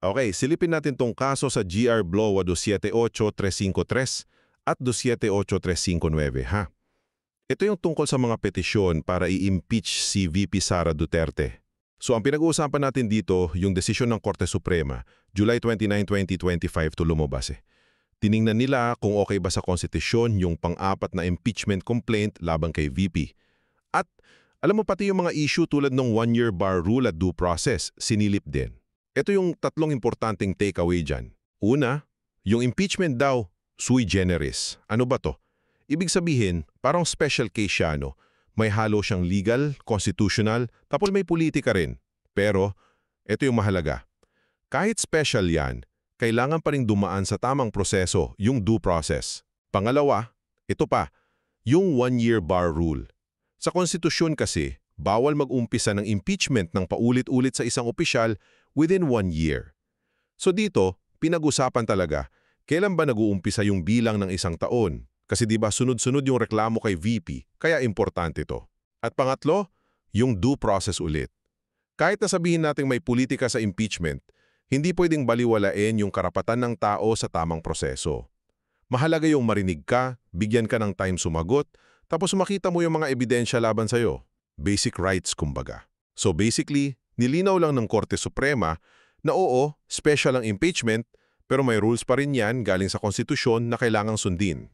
Okay, silipin natin tong kaso sa GR Blowa 278353 at 278359, ha? Ito yung tungkol sa mga petisyon para i-impeach si VP Sara Duterte. So ang pinag-uusapan natin dito, yung desisyon ng Korte Suprema, July 29, 2025 to lumabas eh. Tiningnan nila kung okay ba sa konstitusyon yung pang-apat na impeachment complaint laban kay VP. At alam mo pati yung mga issue tulad ng one-year bar rule at due process, sinilip din. Ito yung tatlong importanteng takeaway dyan. Una, yung impeachment daw, sui generis. Ano ba to? Ibig sabihin, parang special case siya, no? May halo siyang legal, constitutional, tapos may politika rin. Pero, ito yung mahalaga. Kahit special yan, kailangan pa rin dumaan sa tamang proseso, yung due process. Pangalawa, ito pa, yung one-year bar rule. Sa konstitusyon kasi, bawal mag-umpisa ng impeachment ng paulit-ulit sa isang opisyal within 1 year. So dito, pinag-usapan talaga, kailan ba nag-uumpisa yung bilang ng isang taon? Kasi di ba sunod-sunod yung reklamo kay VP, kaya importante to. At pangatlo, yung due process ulit. Kahit na sabihin natin may politika sa impeachment, hindi pwedeng baliwalain yung karapatan ng tao sa tamang proseso. Mahalaga yung marinig ka, bigyan ka ng time sumagot, tapos makita mo yung mga ebidensya laban sa'yo. Basic rights kumbaga. So basically, nilinaw lang ng Korte Suprema na oo, special ang impeachment, pero may rules pa rin yan galing sa konstitusyon na kailangang sundin.